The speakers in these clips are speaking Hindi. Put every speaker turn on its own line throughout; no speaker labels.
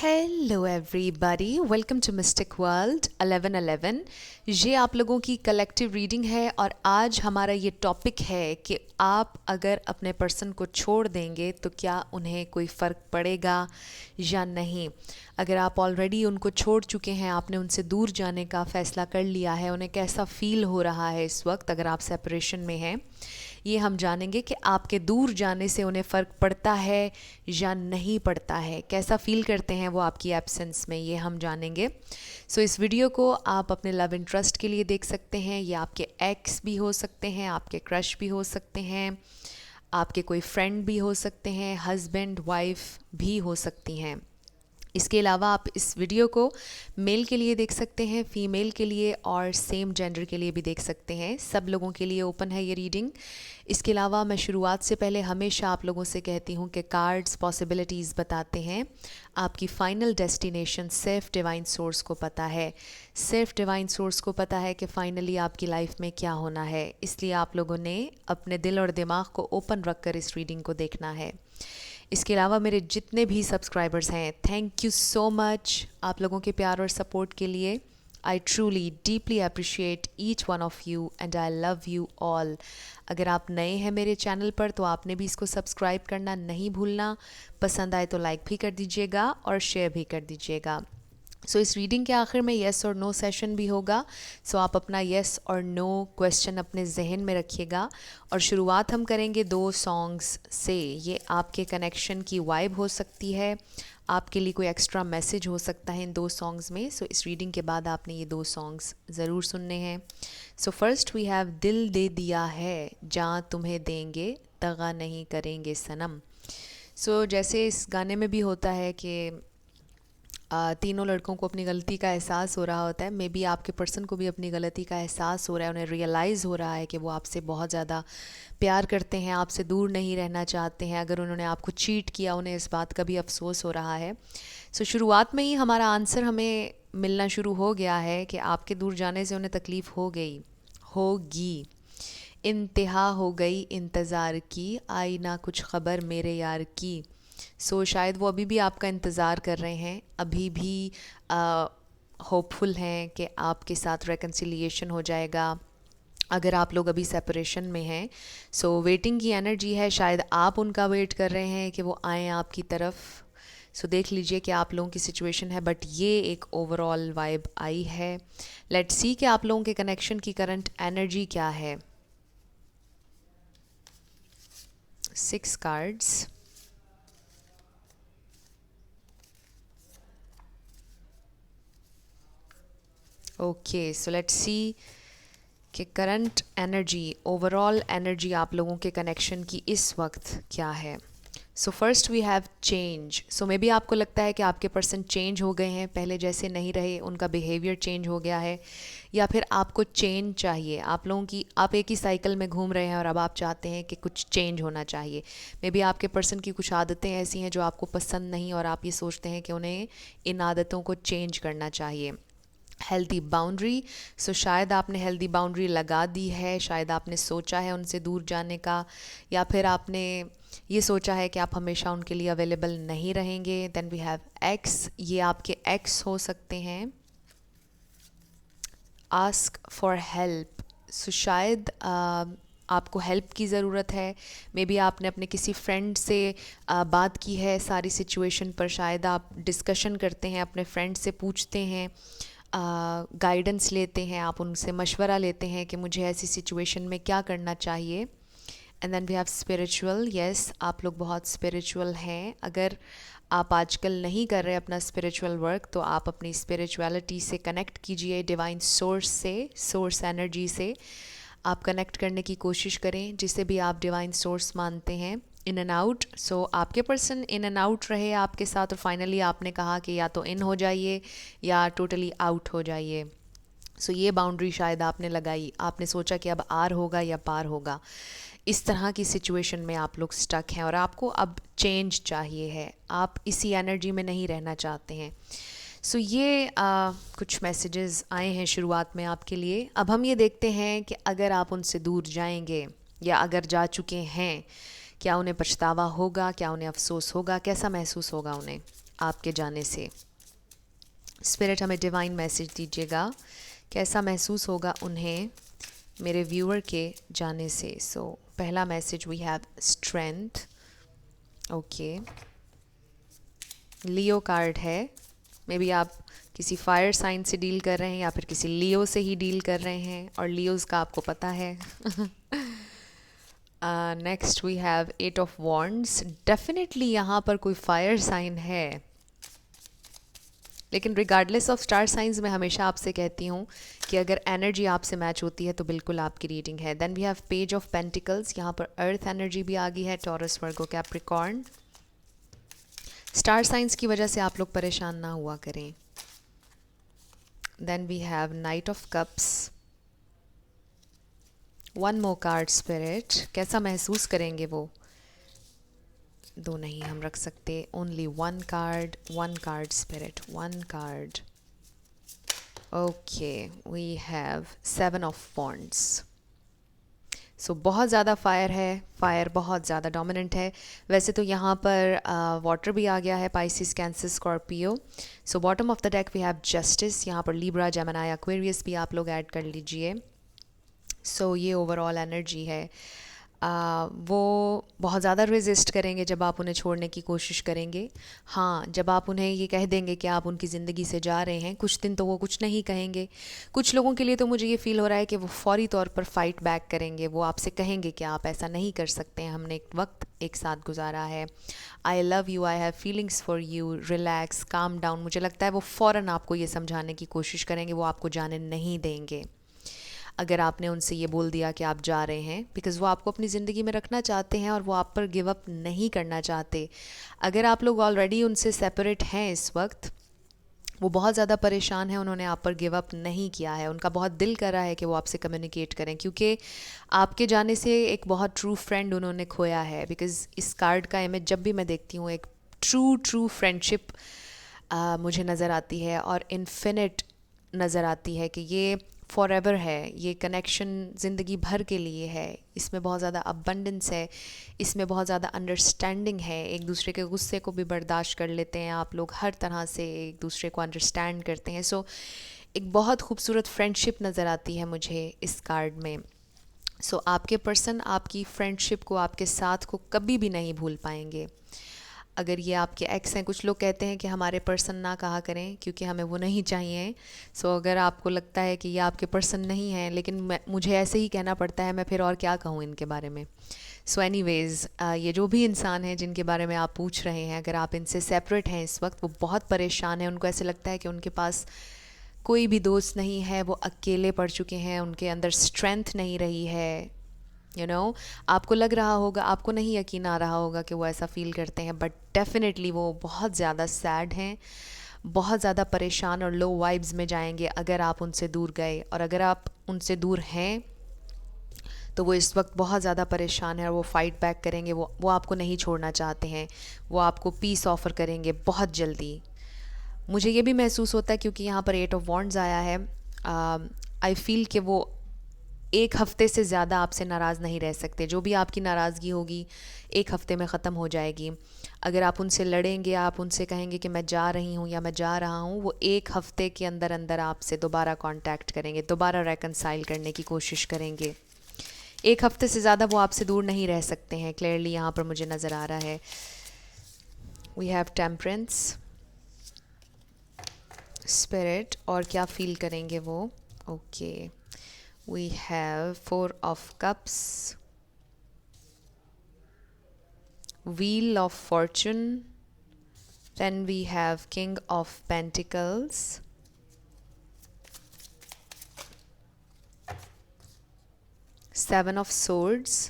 Hello everybody, welcome to mystic world 1111। ये आप लोगों की कलेक्टिव रीडिंग है और आज हमारा ये टॉपिक है कि आप अगर अपने पर्सन को छोड़ देंगे तो क्या उन्हें कोई फ़र्क पड़ेगा या नहीं। अगर आप ऑलरेडी उनको छोड़ चुके हैं, आपने उनसे दूर जाने का फ़ैसला कर लिया है, उन्हें कैसा फ़ील हो रहा है इस वक्त अगर आप सेपरेशन में हैं, ये हम जानेंगे कि आपके दूर जाने से उन्हें फ़र्क पड़ता है या नहीं पड़ता है, कैसा फ़ील करते हैं वो आपकी एब्सेंस में, ये हम जानेंगे। सो इस वीडियो को आप अपने लव इंटरेस्ट के लिए देख सकते हैं, ये आपके एक्स भी हो सकते हैं, आपके क्रश भी हो सकते हैं, आपके कोई फ्रेंड भी हो सकते हैं, हस्बैंड वाइफ भी हो सकती हैं। इसके अलावा आप इस वीडियो को मेल के लिए देख सकते हैं, फीमेल के लिए और सेम जेंडर के लिए भी देख सकते हैं। सब लोगों के लिए ओपन है ये रीडिंग। इसके अलावा मैं शुरुआत से पहले हमेशा आप लोगों से कहती हूँ कि कार्ड्स पॉसिबिलिटीज़ बताते हैं, आपकी फ़ाइनल डेस्टिनेशन सिर्फ डिवाइन सोर्स को पता है। सिर्फ डिवाइन सोर्स को पता है कि फ़ाइनली आपकी लाइफ में क्या होना है, इसलिए आप लोगों ने अपने दिल और दिमाग को ओपन रख कर इस रीडिंग को देखना है। इसके अलावा मेरे जितने भी सब्सक्राइबर्स हैं, थैंक यू सो मच आप लोगों के प्यार और सपोर्ट के लिए। I truly deeply appreciate each one of you and I love you all. अगर आप नए हैं मेरे चैनल पर तो आपने भी इसको सब्सक्राइब करना नहीं भूलना। पसंद आए तो लाइक भी कर दीजिएगा और शेयर भी कर दीजिएगा। सो इस रीडिंग के आखिर में येस और नो सेशन भी होगा। सो आप अपना येस और नो क्वेश्चन अपने जहन में रखिएगा। और शुरुआत हम करेंगे 2 सॉन्ग्स से। ये आपके कनेक्शन की वाइब हो सकती है, आपके लिए कोई एक्स्ट्रा मैसेज हो सकता है इन 2 सॉन्ग्स में। सो इस रीडिंग के बाद आपने ये 2 सॉन्ग्स ज़रूर सुनने हैं। सो फर्स्ट वी हैव दिल दे दिया है जहाँ तुम्हें देंगे, दगा नहीं करेंगे सनम। सो जैसे इस गाने में भी होता है कि तीनों लड़कों को अपनी गलती का एहसास हो रहा होता है। मे बी आपके पर्सन को भी अपनी गलती का एहसास हो रहा है, उन्हें रियलाइज़ हो रहा है कि वो आपसे बहुत ज़्यादा प्यार करते हैं, आपसे दूर नहीं रहना चाहते हैं। अगर उन्होंने आपको चीट किया, उन्हें इस बात का भी अफसोस हो रहा है। सो शुरुआत में ही हमारा आंसर हमें मिलना शुरू हो गया है कि आपके दूर जाने से उन्हें तकलीफ़ होगी। इंतहा हो गई इंतज़ार की, आई ना कुछ ख़बर मेरे यार की। सो शायद वो अभी भी आपका इंतज़ार कर रहे हैं, अभी भी होपफुल हैं कि आपके साथ रेकन्सिलिएशन हो जाएगा अगर आप लोग अभी सेपरेशन में हैं। सो वेटिंग की एनर्जी है, शायद आप उनका वेट कर रहे हैं कि वो आएँ आपकी तरफ। सो देख लीजिए कि आप लोगों की सिचुएशन है, बट ये एक ओवरऑल वाइब आई है। लेट्स सी कि आप लोगों के कनेक्शन की करंट एनर्जी क्या है। 6 cards. Okay, so let's see कि करंट एनर्जी, ओवरऑल एनर्जी आप लोगों के कनेक्शन की इस वक्त क्या है। So first we have change. So maybe आपको लगता है कि आपके पर्सन चेंज हो गए हैं, पहले जैसे नहीं रहे, उनका बिहेवियर चेंज हो गया है, या फिर आपको चेंज चाहिए। आप लोगों की, आप एक ही साइकिल में घूम रहे हैं और अब आप चाहते हैं कि कुछ चेंज होना चाहिए। मे बी आपके पर्सन की कुछ आदतें ऐसी हैं जो आपको पसंद नहीं, और आप ये सोचते हैं कि उन्हें इन आदतों को चेंज करना चाहिए। Healthy boundary. सो शायद आपने हेल्दी बाउंड्री लगा दी है, शायद आपने सोचा है उनसे दूर जाने का, या फिर आपने ये सोचा है कि आप हमेशा उनके लिए अवेलेबल नहीं रहेंगे। Then we have ex. ये आपके एक्स हो सकते हैं। Ask for help. सो शायद आपको हेल्प की ज़रूरत है। मे बी आपने अपने किसी फ्रेंड से बात की है सारी सिचुएशन पर, शायद आप डिस्कशन करते हैं, अपने फ्रेंड से पूछते हैं, गाइडेंस लेते हैं, आप उनसे मशवरा लेते हैं कि मुझे ऐसी सिचुएशन में क्या करना चाहिए। And then we have spiritual. Yes, आप लोग बहुत स्पिरिचुअल हैं। अगर आप आजकल नहीं कर रहे अपना स्पिरिचुअल वर्क तो आप अपनी स्पिरिचुअलिटी से कनेक्ट कीजिए, डिवाइन सोर्स से, सोर्स एनर्जी से आप कनेक्ट करने की कोशिश करें, जिसे भी आप डिवाइन सोर्स मानते हैं। In and out. सो आपके पर्सन इन एंड आउट रहे आपके साथ, और फाइनली आपने कहा कि या तो इन हो जाइए या टोटली आउट हो जाइए। सो ये बाउंड्री शायद आपने लगाई, आपने सोचा कि अब आर होगा या पार होगा। इस तरह की सिचुएशन में आप लोग स्टक हैं और आपको अब चेंज चाहिए है, आप इसी एनर्जी में नहीं रहना चाहते हैं। सो ये कुछ मैसेजेस आए हैं शुरुआत में आपके लिए। अब हम ये देखते हैं कि अगर आप उनसे दूर जाएंगे या अगर जा चुके हैं, क्या उन्हें पछतावा होगा, क्या उन्हें अफसोस होगा, कैसा महसूस होगा उन्हें। आपके जाने से। स्पिरिट हमें डिवाइन मैसेज दीजिएगा, कैसा महसूस होगा उन्हें मेरे व्यूअर के जाने से। सो पहला message we have strength. Okay, Leo card है। मे बी आप किसी फायर साइन से डील कर रहे हैं या फिर किसी लियो से ही डील कर रहे हैं, और लियोज़ का आपको पता है। Next we have 8 of wands. Definitely यहाँ पर कोई फायर साइन है, लेकिन रिगार्डलेस ऑफ स्टार साइंस मैं हमेशा आपसे कहती हूँ कि अगर एनर्जी आपसे मैच होती है तो बिल्कुल आपकी रीडिंग है। Then we have page of pentacles. यहाँ पर अर्थ एनर्जी भी आ गई है, Taurus, Virgo, Capricorn. Star science की वजह से आप लोग परेशान ना हुआ करें। Then we have knight of cups. One more card spirit, कैसा महसूस करेंगे वो? दो नहीं हम रख सकते, only one card spirit, one card. Okay, we have 7 of wands. So बहुत ज़्यादा फायर है, फायर बहुत ज़्यादा डोमिनेंट है। वैसे तो यहाँ पर वाटर भी आ गया है, Pisces, Cancer, Scorpio. So bottom of the deck we have justice. यहाँ पर लिब्रा, जेमिनी, एक्वेरियस भी आप लोग ऐड कर लीजिए। सो ये ओवरऑल एनर्जी है। वो बहुत ज़्यादा रेजिस्ट करेंगे जब आप उन्हें छोड़ने की कोशिश करेंगे। हाँ, जब आप उन्हें ये कह देंगे कि आप उनकी ज़िंदगी से जा रहे हैं, कुछ दिन तो वो कुछ नहीं कहेंगे। कुछ लोगों के लिए तो मुझे ये फ़ील हो रहा है कि वो फौरी तौर पर फ़ाइट बैक करेंगे। वो आपसे कहेंगे कि आप ऐसा नहीं कर सकते हैं, हमने एक वक्त एक साथ गुजारा है, I love you, I have feelings for you, relax, calm down. मुझे लगता है वो फ़ौरन आपको ये समझाने की कोशिश करेंगे, वो आपको जाने नहीं देंगे अगर आपने उनसे ये बोल दिया कि आप जा रहे हैं, बिकॉज़ वो आपको अपनी ज़िंदगी में रखना चाहते हैं और वो आप पर गिव अप नहीं करना चाहते। अगर आप लोग ऑलरेडी उनसे सेपरेट हैं इस वक्त, वो बहुत ज़्यादा परेशान हैं, उन्होंने आप पर गिव अप नहीं किया है, उनका बहुत दिल कर रहा है कि वो आपसे कम्युनिकेट करें, क्योंकि आपके जाने से एक बहुत ट्रू फ्रेंड उन्होंने खोया है। बिकॉज़ इस कार्ड का इमेज जब भी मैं देखती हूँ, एक ट्रू फ्रेंडशिप मुझे नज़र आती है और इन्फिनिट नज़र आती है कि ये फॉरएवर है, ये कनेक्शन ज़िंदगी भर के लिए है। इसमें बहुत ज़्यादा अबंडेंस है, इसमें बहुत ज़्यादा अंडरस्टैंडिंग है। एक दूसरे के गुस्से को भी बर्दाश्त कर लेते हैं आप लोग, हर तरह से एक दूसरे को अंडरस्टैंड करते हैं। सो एक बहुत खूबसूरत फ्रेंडशिप नज़र आती है मुझे इस कार्ड में। सो आपके पर्सन आपकी फ्रेंडशिप को, आपके साथ को कभी भी नहीं भूल पाएंगे। अगर ये आपके एक्स हैं, कुछ लोग कहते हैं कि हमारे पर्सन ना कहा करें क्योंकि हमें वो नहीं चाहिए। सो अगर आपको लगता है कि ये आपके पर्सन नहीं हैं, लेकिन मुझे ऐसे ही कहना पड़ता है, मैं फिर और क्या कहूँ इनके बारे में। सो एनीवेज़, ये जो भी इंसान हैं जिनके बारे में आप पूछ रहे हैं, अगर आप इनसे सेपरेट हैं इस वक्त, वो बहुत परेशान हैं। उनको ऐसे लगता है कि उनके पास कोई भी दोस्त नहीं है, वो अकेले पड़ चुके हैं, उनके अंदर स्ट्रेंथ नहीं रही है। आपको लग रहा होगा, आपको नहीं यकीन आ रहा होगा कि वो ऐसा फ़ील करते हैं, बट डेफिनेटली वो बहुत ज़्यादा सैड हैं, बहुत ज़्यादा परेशान और लो वाइब्स में जाएंगे अगर आप उनसे दूर गए। और अगर आप उनसे दूर हैं तो वो इस वक्त बहुत ज़्यादा परेशान है और वो फ़ाइट बैक करेंगे। वो आपको नहीं छोड़ना चाहते हैं, वो आपको पीस ऑफ़र करेंगे बहुत जल्दी। मुझे ये भी महसूस होता है क्योंकि यहाँ पर 8 ऑफ वॉन्ड्स आया है। आई फील कि वो एक हफ़्ते से ज़्यादा आपसे नाराज़ नहीं रह सकते। जो भी आपकी नाराज़गी होगी एक हफ़्ते में ख़त्म हो जाएगी। अगर आप उनसे लड़ेंगे, आप उनसे कहेंगे कि मैं जा रही हूँ या मैं जा रहा हूँ, वो एक हफ़्ते के अंदर अंदर आपसे दोबारा कांटेक्ट करेंगे, दोबारा रेकनसाइल करने की कोशिश करेंगे। एक हफ़्ते से ज़्यादा वो आपसे दूर नहीं रह सकते हैं, क्लियरली यहाँ पर मुझे नज़र आ रहा है। वी हैव टेम्परेंस स्पिरिट, और क्या फ़ील करेंगे वो? Okay, we have 4 of cups, wheel of fortune, then we have king of pentacles, 7 of swords।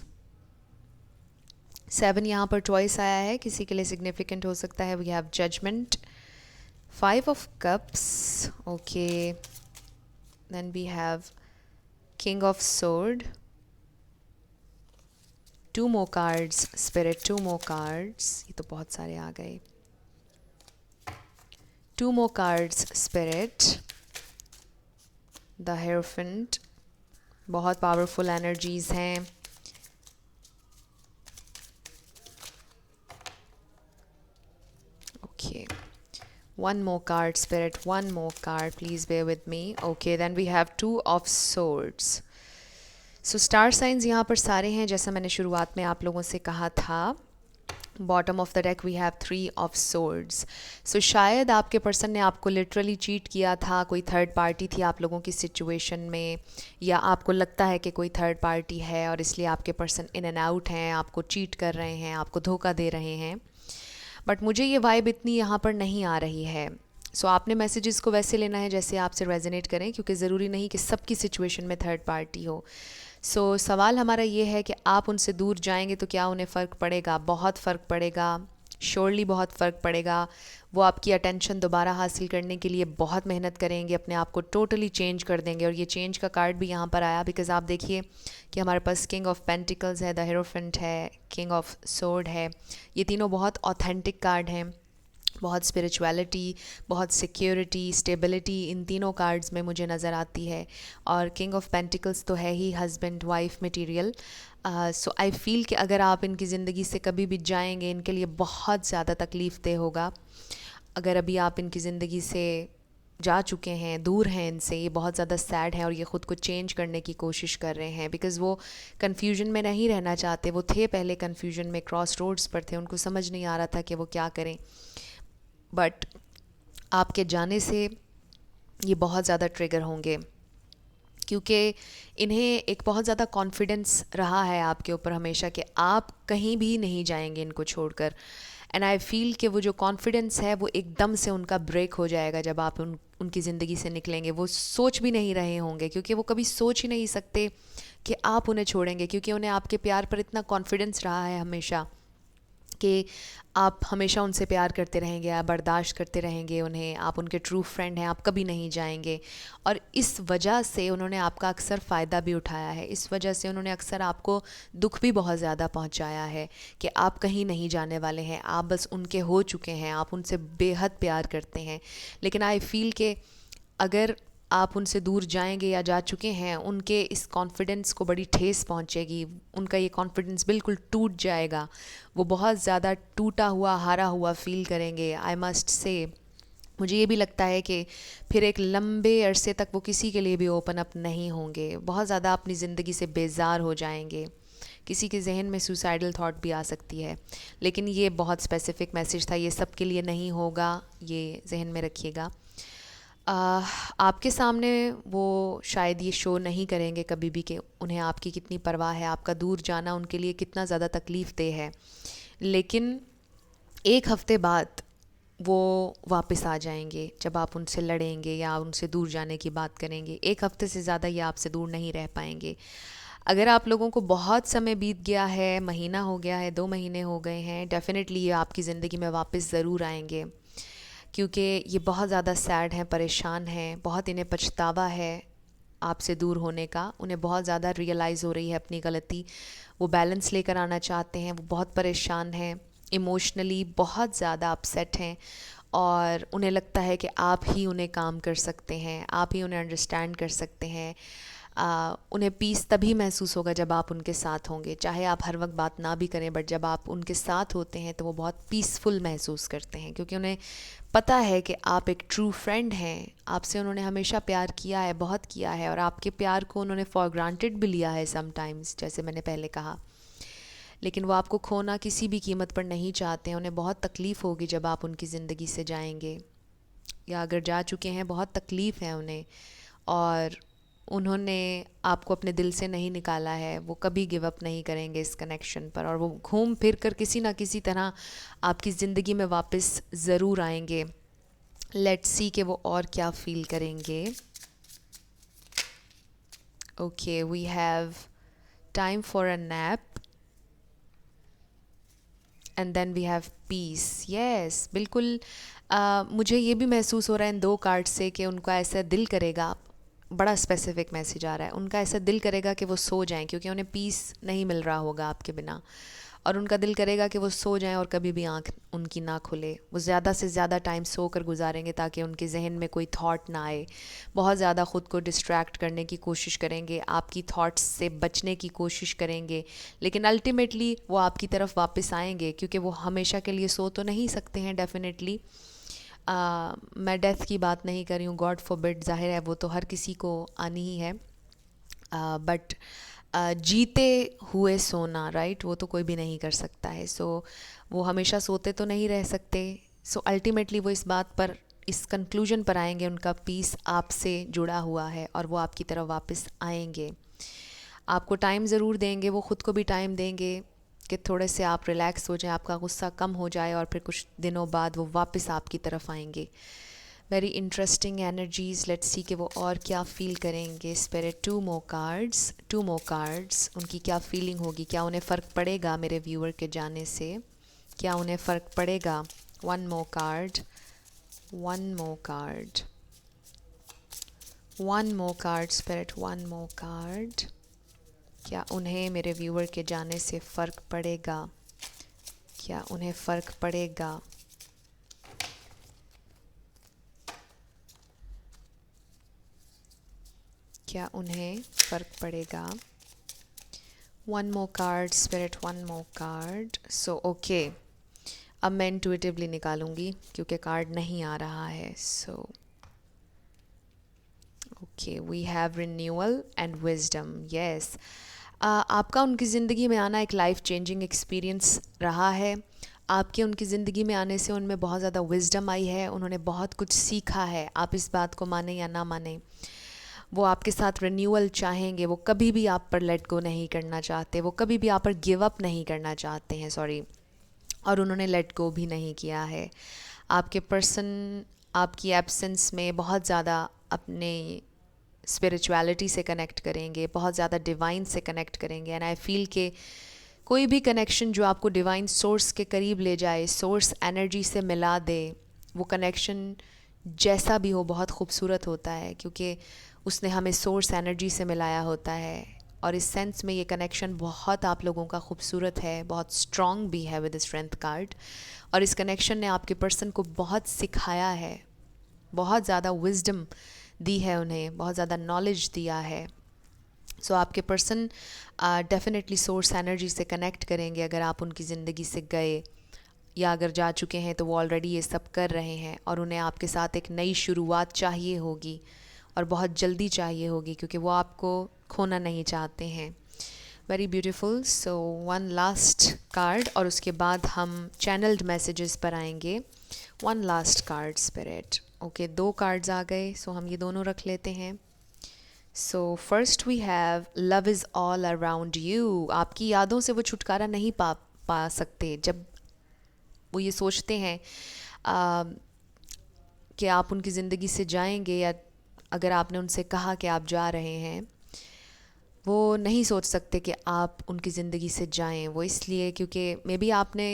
7 यहाँ पर चॉइस आया है, किसी के लिए सिग्निफिकेंट हो सकता है। we have judgment, 5 of cups, okay, then we have king of sword, 2 more cards spirit, 2 more cards, ये तो बहुत सारे आ गए। 2 more cards spirit, the hierophant, बहुत पावरफुल एनर्जीज हैं। Okay, One more card, Spirit. One more card. Please bear with me. Okay, then we have Two of Swords. So star signs यहाँ पर सारे हैं, जैसा मैंने शुरुआत में आप लोगों से कहा था. Bottom of the deck we have 3 of swords. So शायद आपके पर्सन ने आपको लिटरली चीट किया था, कोई थर्ड पार्टी थी आप लोगों की सिचुएशन में, या आपको लगता है कि कोई थर्ड पार्टी है और इसलिए आपके पर्सन इन एंड आउट हैं, आपको चीट कर रहे हैं, आपको धोखा दे रहे हैं. बट मुझे ये वाइब इतनी यहाँ पर नहीं आ रही है. सो आपने मैसेजेस को वैसे लेना है जैसे आपसे रेजोनेट करें, क्योंकि ज़रूरी नहीं कि सबकी सिचुएशन में थर्ड पार्टी हो. सो सवाल हमारा ये है कि आप उनसे दूर जाएंगे तो क्या उन्हें फ़र्क पड़ेगा? बहुत फ़र्क पड़ेगा, श्योरली बहुत फ़र्क पड़ेगा. वो आपकी अटेंशन दोबारा हासिल करने के लिए बहुत मेहनत करेंगे, अपने आप को टोटली चेंज कर देंगे. और ये चेंज का कार्ड भी यहाँ पर आया, बिकॉज आप देखिए कि हमारे पास किंग ऑफ पेंटिकल्स है, द हेरोफेंट है, किंग ऑफ सोर्ड है. ये तीनों बहुत ऑथेंटिक कार्ड हैं. बहुत स्पिरिचुअलिटी, बहुत सिक्योरिटी, स्टेबिलिटी इन तीनों कार्ड्स में मुझे नज़र आती है. और किंग ऑफ पेंटिकल्स तो है ही husband wife material. So I feel कि अगर आप इनकी ज़िंदगी से कभी भी जाएंगे, इनके लिए बहुत ज़्यादा तकलीफ़ देह होगा. अगर अभी आप इनकी ज़िंदगी से जा चुके हैं, दूर हैं इनसे, ये बहुत ज़्यादा सैड है और ये ख़ुद को चेंज करने की कोशिश कर रहे हैं, बिकॉज़ वो कन्फ्यूजन में नहीं रहना चाहते. वो थे पहले कन्फ्यूजन में, क्रॉस रोड्स पर थे, उनको समझ नहीं आ रहा था कि वो क्या करें. बट आपके जाने से ये बहुत ज़्यादा ट्रिगर होंगे, क्योंकि इन्हें एक बहुत ज़्यादा कॉन्फिडेंस रहा है आपके ऊपर हमेशा कि आप कहीं भी नहीं जाएंगे इनको छोड़कर. एंड आई फील कि वो जो कॉन्फिडेंस है वो एकदम से उनका ब्रेक हो जाएगा जब आप उनकी ज़िंदगी से निकलेंगे. वो सोच भी नहीं रहे होंगे, क्योंकि वो कभी सोच ही नहीं सकते कि आप उन्हें छोड़ेंगे, क्योंकि उन्हें आपके प्यार पर इतना कॉन्फिडेंस रहा है हमेशा कि आप हमेशा उनसे प्यार करते रहेंगे, आप बर्दाश्त करते रहेंगे उन्हें, आप उनके ट्रू फ्रेंड हैं, आप कभी नहीं जाएंगे. और इस वजह से उन्होंने आपका अक्सर फ़ायदा भी उठाया है. इस वजह से उन्होंने अक्सर आपको दुख भी बहुत ज़्यादा पहुंचाया है कि आप कहीं नहीं जाने वाले हैं, आप बस उनके हो चुके हैं, आप उनसे बेहद प्यार करते हैं. लेकिन आई फील कि अगर आप उनसे दूर जाएंगे या जा चुके हैं, उनके इस कॉन्फिडेंस को बड़ी ठेस पहुंचेगी. उनका ये कॉन्फिडेंस बिल्कुल टूट जाएगा. वो बहुत ज़्यादा टूटा हुआ, हारा हुआ फील करेंगे. आई मस्ट से मुझे ये भी लगता है कि फिर एक लंबे अरसे तक वो किसी के लिए भी ओपन अप नहीं होंगे. बहुत ज़्यादा अपनी ज़िंदगी से बेजार हो जाएंगे. किसी के जहन में सुसाइडल थॉट भी आ सकती है. लेकिन ये बहुत स्पेसिफिक मैसेज था, ये सब के लिए नहीं होगा, ये जहन में रखिएगा. आपके सामने वो शायद ये शो नहीं करेंगे कभी भी कि उन्हें आपकी कितनी परवाह है, आपका दूर जाना उनके लिए कितना ज़्यादा तकलीफ़ देह है. लेकिन एक हफ़्ते बाद वो वापस आ जाएंगे जब आप उनसे लड़ेंगे या उनसे दूर जाने की बात करेंगे. एक हफ़्ते से ज़्यादा ये आपसे दूर नहीं रह पाएंगे. अगर आप लोगों को बहुत समय बीत गया है, महीना हो गया है, 2 महीने हो गए हैं, डेफ़िनेटली ये आपकी ज़िंदगी में वापस ज़रूर आएंगे, क्योंकि ये बहुत ज़्यादा सैड हैं, परेशान हैं, बहुत इन्हें पछतावा है आपसे दूर होने का. उन्हें बहुत ज़्यादा रियलाइज़ हो रही है अपनी गलती. वो बैलेंस लेकर आना चाहते हैं. वो बहुत परेशान हैं, इमोशनली बहुत ज़्यादा अपसेट हैं, और उन्हें लगता है कि आप ही उन्हें काम कर सकते हैं, आप ही उन्हें अंडरस्टैंड कर सकते हैं. उन्हें पीस तभी महसूस होगा जब आप उनके साथ होंगे. चाहे आप हर वक्त बात ना भी करें, बट जब आप उनके साथ होते हैं तो वो बहुत पीसफुल महसूस करते हैं, क्योंकि उन्हें पता है कि आप एक ट्रू फ्रेंड हैं. आपसे उन्होंने हमेशा प्यार किया है, बहुत किया है, और आपके प्यार को उन्होंने फॉर ग्रांटेड भी लिया है समटाइम्स, जैसे मैंने पहले कहा. लेकिन वो आपको खोना किसी भी कीमत पर नहीं चाहते हैं. उन्हें बहुत तकलीफ़ होगी जब आप उनकी ज़िंदगी से जाएंगे, या अगर जा चुके हैं बहुत तकलीफ़ है उन्हें. और उन्होंने आपको अपने दिल से नहीं निकाला है. वो कभी गिव अप नहीं करेंगे इस कनेक्शन पर, और वो घूम फिर कर किसी ना किसी तरह आपकी ज़िंदगी में वापस ज़रूर आएंगे. लेट्स सी कि वो और क्या फील करेंगे. Okay, we have time for a nap and then we have peace. Yes, बिल्कुल. मुझे ये भी महसूस हो रहा है इन 2 कार्ड से कि उनका ऐसा दिल करेगा, बड़ा स्पेसिफिक मैसेज आ रहा है, उनका ऐसा दिल करेगा कि वो सो जाएं, क्योंकि उन्हें पीस नहीं मिल रहा होगा आपके बिना. और उनका दिल करेगा कि वो सो जाएं और कभी भी आँख उनकी ना खुले. वो ज़्यादा से ज़्यादा टाइम सो कर गुजारेंगे ताकि उनके जहन में कोई थॉट ना आए. बहुत ज़्यादा ख़ुद को डिस्ट्रैक्ट करने की कोशिश करेंगे, आपकी थॉट्स से बचने की कोशिश करेंगे. लेकिन अल्टीमेटली वो आपकी तरफ वापस आएंगे, क्योंकि वो हमेशा के लिए सो तो नहीं सकते हैं डेफिनेटली. मैं डेथ की बात नहीं कर रही हूँ, गॉड फॉरबिड, जाहिर है वो तो हर किसी को आनी ही है, बट जीते हुए सोना, राइट, वो तो कोई भी नहीं कर सकता है. सो वो हमेशा सोते तो नहीं रह सकते. सो अल्टीमेटली वो इस बात पर, इस कंक्लूजन पर आएंगे, उनका पीस आपसे जुड़ा हुआ है और वो आपकी तरफ वापस आएंगे. आपको टाइम ज़रूर देंगे, वो ख़ुद को भी टाइम देंगे कि थोड़े से आप रिलैक्स हो जाएं, आपका गुस्सा कम हो जाए, और फिर कुछ दिनों बाद वो वापस आपकी तरफ आएंगे. Very interesting energies. Let's see कि वो और क्या फील करेंगे. Spirit, two more cards. उनकी क्या फीलिंग होगी, क्या उन्हें फ़र्क पड़ेगा मेरे व्यूअर के जाने से, क्या उन्हें फ़र्क पड़ेगा. One more card, one more card, one more card. Spirit, one more card. क्या उन्हें मेरे व्यूअर के जाने से फ़र्क पड़ेगा, क्या उन्हें फ़र्क पड़ेगा. क्या उन्हें फ़र्क पड़ेगा. One more card. Spirit, one more card. So okay, अब मैं इंट्यूटिवली निकालूंगी क्योंकि कार्ड नहीं आ रहा है. So okay, we have renewal and wisdom. Yes, आपका उनकी ज़िंदगी में आना एक लाइफ चेंजिंग एक्सपीरियंस रहा है. आपके उनकी ज़िंदगी में आने से उनमें बहुत ज़्यादा विजडम आई है, उन्होंने बहुत कुछ सीखा है. आप इस बात को माने या ना माने, वो आपके साथ रिन्यूअल चाहेंगे. वो कभी भी आप पर लेट गो नहीं करना चाहते, वो कभी भी आप पर गिव अप नहीं करना चाहते हैं, सॉरी, और उन्होंने लेट गो भी नहीं किया है. आपके पर्सन आपकी एब्सेंस में बहुत ज़्यादा अपने स्पिरिचुअलिटी से कनेक्ट करेंगे, बहुत ज़्यादा डिवाइन से कनेक्ट करेंगे. एंड आई फील के कोई भी कनेक्शन जो आपको डिवाइन सोर्स के करीब ले जाए, सोर्स एनर्जी से मिला दे, वो कनेक्शन जैसा भी हो बहुत खूबसूरत होता है, क्योंकि उसने हमें सोर्स एनर्जी से मिलाया होता है. और इस सेंस में ये कनेक्शन बहुत आप लोगों का खूबसूरत है, बहुत स्ट्रॉन्ग भी है विद स्ट्रेंथ कार्ड. और इस कनेक्शन ने आपके पर्सन को बहुत सिखाया है, बहुत ज़्यादा विजडम दी है उन्हें, बहुत ज़्यादा नॉलेज दिया है. सो आपके पर्सन डेफिनेटली सोर्स एनर्जी से कनेक्ट करेंगे अगर आप उनकी ज़िंदगी से गए, या अगर जा चुके हैं तो वो ऑलरेडी ये सब कर रहे हैं. और उन्हें आपके साथ एक नई शुरुआत चाहिए होगी, और बहुत जल्दी चाहिए होगी, क्योंकि वो आपको खोना नहीं चाहते हैं. Very beautiful. So one last card और उसके बाद हम चैनल्ड मैसेजेस पर आएंगे. One last card. Spirit, okay, 2 cards आ गए, सो हम ये दोनों रख लेते हैं. So first we have love is all around you. आपकी यादों से वो छुटकारा नहीं पा सकते. जब वो ये सोचते हैं कि आप उनकी ज़िंदगी से जाएंगे, या अगर आपने उनसे कहा कि आप जा रहे हैं, वो नहीं सोच सकते कि आप उनकी ज़िंदगी से जाएं. वो इसलिए क्योंकि मे बी आपने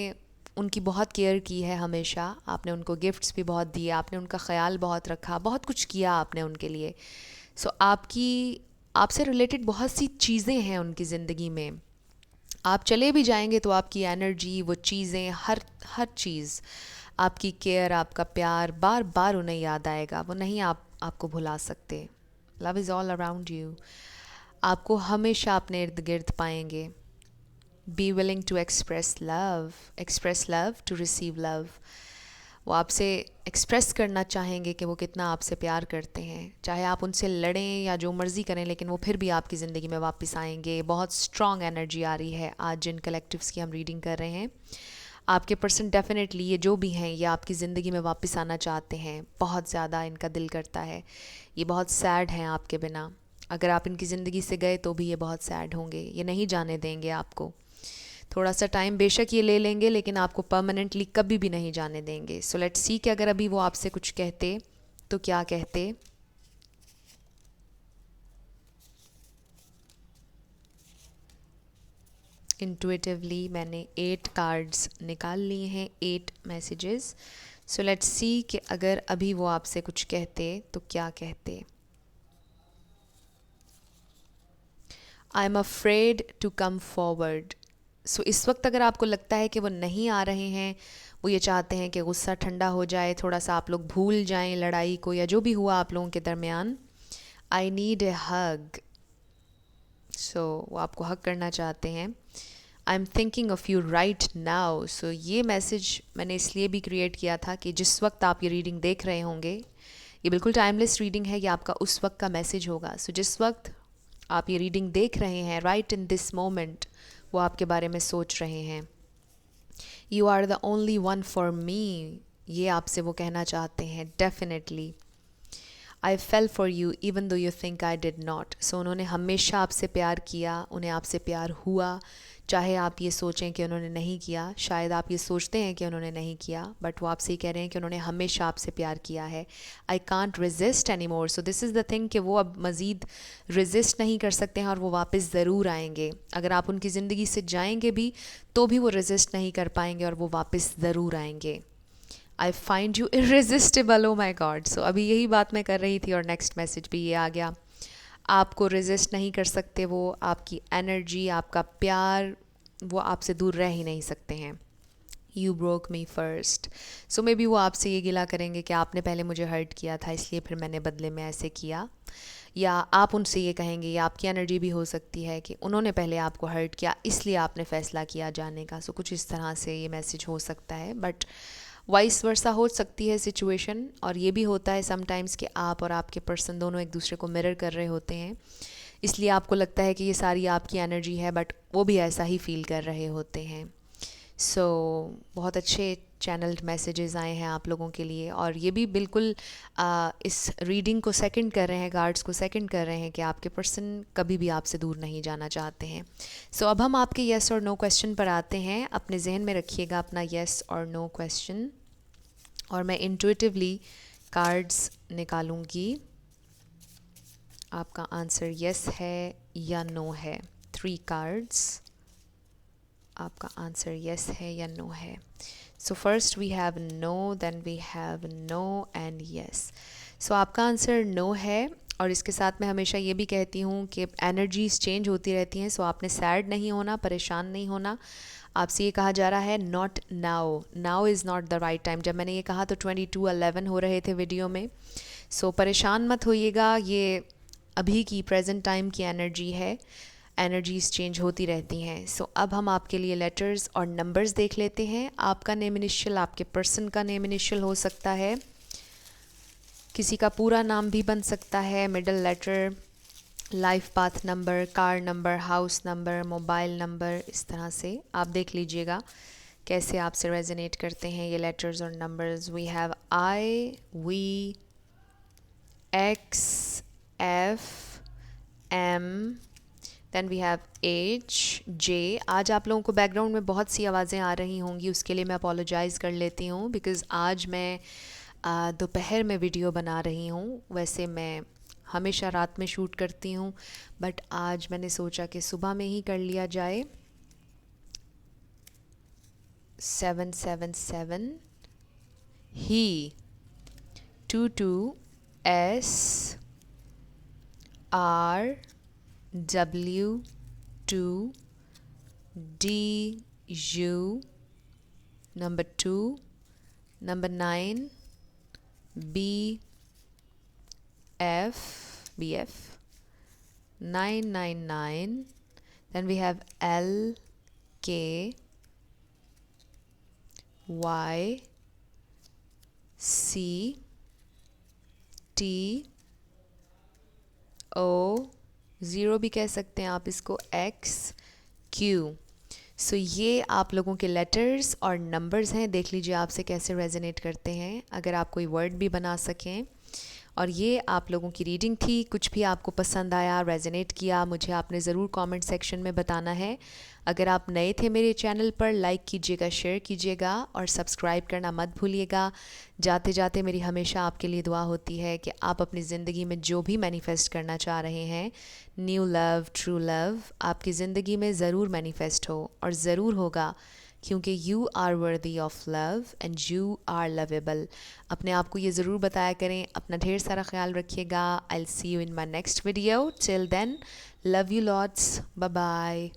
उनकी बहुत केयर की है हमेशा, आपने उनको गिफ्ट्स भी बहुत दिए, आपने उनका ख्याल बहुत रखा, बहुत कुछ किया आपने उनके लिए. सो आपसे रिलेटेड बहुत सी चीज़ें हैं उनकी ज़िंदगी में. आप चले भी जाएंगे तो आपकी एनर्जी, वो चीज़ें, हर चीज़, आपकी केयर, आपका प्यार बार बार उन्हें याद आएगा. वो नहीं आपको भुला सकते. Love is all around you. आपको हमेशा अपने इर्द गिर्द पाएंगे. Be willing to express love to receive love. वो आपसे एक्सप्रेस करना चाहेंगे कि वो कितना आपसे प्यार करते हैं. चाहे आप उनसे लड़ें या जो मर्ज़ी करें, लेकिन वो फिर भी आपकी ज़िंदगी में वापस आएंगे. बहुत स्ट्रॉन्ग एनर्जी आ रही है आज जिन कलेक्टिव्स की हम रीडिंग कर रहे हैं. आपके पर्सन डेफिनेटली, ये जो भी हैं, ये आपकी ज़िंदगी में वापस आना चाहते हैं. बहुत ज़्यादा इनका दिल करता है. ये बहुत सैड हैं आपके बिना. अगर आप इनकी ज़िंदगी से गए तो भी ये बहुत सैड होंगे. ये नहीं जाने देंगे आपको. थोड़ा सा टाइम बेशक ये ले लेंगे, लेकिन आपको परमानेंटली कभी भी नहीं जाने देंगे. सो लेट्स सी कि अगर अभी वो आपसे कुछ कहते तो क्या कहते. इंट्यूटिवली मैंने 8 कार्ड्स निकाल लिए हैं, 8 मैसेजेस. सो लेट्स सी कि अगर अभी वो आपसे कुछ कहते तो क्या कहते. I am afraid to come forward. So इस वक्त अगर आपको लगता है कि वो नहीं आ रहे हैं, वो ये चाहते हैं कि गुस्सा ठंडा हो जाए, थोड़ा सा आप लोग भूल जाएं लड़ाई को या जो भी हुआ आप लोगों के दरमियान. आई नीड ए हग. सो वो आपको हग करना चाहते हैं. I am thinking of you right now. So ये मैसेज मैंने इसलिए भी क्रिएट किया था कि जिस वक्त आप ये रीडिंग देख रहे होंगे, ये बिल्कुल टाइमलेस रीडिंग है, ये आपका उस वक्त का मैसेज होगा। सो जिस वक्त आप ये रीडिंग देख रहे हैं, राइट इन दिस मोमेंट, वो आपके बारे में सोच रहे हैं। You are the only one for me, ये आपसे वो कहना चाहते हैं। Definitely I fell for you even though you think I did not. So उन्होंने हमेशा आपसे प्यार किया, उन्हें आपसे प्यार हुआ, चाहे आप ये सोचें कि उन्होंने नहीं किया। शायद आप ये सोचते हैं कि उन्होंने नहीं किया, बट वो आपसे ही कह रहे हैं कि उन्होंने हमेशा आपसे प्यार किया है। I can't resist any more. So this is the thing कि वो अब मज़ीद रेजिस्ट नहीं कर सकते हैं और वो वापस ज़रूर आएंगे। अगर आप उनकी ज़िंदगी से जाएंगे भी तो भी वो रेजिस्ट नहीं कर पाएंगे और वो वापस ज़रूर आएंगे। I find you irresistible, oh my God. So अभी यही बात मैं कर रही थी और नेक्स्ट मैसेज भी ये आ गया। आपको रेजिस्ट नहीं कर सकते वो, आपकी एनर्जी, आपका प्यार, वो आपसे दूर रह ही नहीं सकते हैं। You broke me first. So may be वो आपसे ये गिला करेंगे कि आपने पहले मुझे हर्ट किया था, इसलिए फिर मैंने बदले में ऐसे किया। या आप उनसे ये कहेंगे, या आपकी एनर्जी भी हो सकती है कि उन्होंने पहले आपको हर्ट किया इसलिए आपने फ़ैसला किया जाने का। सो कुछ इस तरह से ये मैसेज हो सकता है, बट वाइस वर्सा हो सकती है सिचुएशन। और ये भी होता है समटाइम्स कि आप और आपके पर्सन दोनों एक दूसरे को मिरर कर रहे होते हैं, इसलिए आपको लगता है कि ये सारी आपकी एनर्जी है, बट वो भी ऐसा ही फील कर रहे होते हैं। सो बहुत अच्छे चैनल्ड मैसेजेस आए हैं आप लोगों के लिए, और ये भी बिल्कुल इस रीडिंग को सेकंड कर रहे हैं, कार्ड्स को सेकंड कर रहे हैं कि आपके पर्सन कभी भी आपसे दूर नहीं जाना चाहते हैं। सो अब हम आपके येस और नो क्वेश्चन पर आते हैं। अपने जहन में रखिएगा अपना येस और नो क्वेश्चन, और मैं इंट्यूटिवली कार्ड्स निकालूंगी। आपका आंसर येस है या नो है। 3 कार्ड्स, आपका आंसर येस है या नो है। So first we have no, then we have no and yes. So आपका आंसर नो है, और इसके साथ मैं हमेशा ये भी कहती हूँ कि एनर्जीज चेंज होती रहती हैं। सो आपने सैड नहीं होना, परेशान नहीं होना। आपसे ये कहा जा रहा है not now, now is not the right time. जब मैंने ये कहा तो 22:11 हो रहे थे वीडियो में। सो परेशान मत होइएगा, ये अभी की प्रेजेंट टाइम की एनर्जी है। एनर्जीज चेंज होती रहती हैं। सो अब हम आपके लिए लेटर्स और नंबर्स देख लेते हैं। आपका नेम इनिशियल आपके पर्सन का नेम इनिशियल हो सकता है, किसी का पूरा नाम भी बन सकता है, middle letter, life path number, car number, house number, mobile number, इस तरह से आप देख लीजिएगा कैसे आपसे रेजोनेट करते हैं ये लेटर्स और numbers. We have I, V, X, F, M, then we have H, J. आज आप लोगों को बैकग्राउंड में बहुत सी आवाज़ें आ रही होंगी, उसके लिए मैं अपोलोजाइज़ कर लेती हूँ, बिकॉज़ आज मैं दोपहर में वीडियो बना रही हूँ। वैसे मैं हमेशा रात में शूट करती हूँ, बट आज मैंने सोचा कि सुबह में ही कर लिया जाए। 777 ही, 22 S R W 2 D U, number 2, number 9 B F B F 999. Then we have L K Y C T O, zero भी कह सकते हैं आप इसको, X Q। सो ये आप लोगों के लेटर्स और नंबर्स हैं। देख लीजिए आपसे कैसे रेजोनेट करते हैं, अगर आप कोई वर्ड भी बना सकें। और ये आप लोगों की रीडिंग थी। कुछ भी आपको पसंद आया, रेजोनेट किया, मुझे आपने ज़रूर कमेंट सेक्शन में बताना है। अगर आप नए थे मेरे चैनल पर, लाइक कीजिएगा, शेयर कीजिएगा और सब्सक्राइब करना मत भूलिएगा। जाते जाते मेरी हमेशा आपके लिए दुआ होती है कि आप अपनी ज़िंदगी में जो भी मैनिफेस्ट करना चाह रहे हैं, न्यू लव, ट्रू लव, आपकी ज़िंदगी में ज़रूर मैनिफेस्ट हो, और ज़रूर होगा, क्योंकि you are worthy of love and you are lovable. अपने आप को ये ज़रूर बताया करें। अपना ढेर सारा ख्याल रखिएगा। I will see you in my next video. Till then, love you lots, bye bye.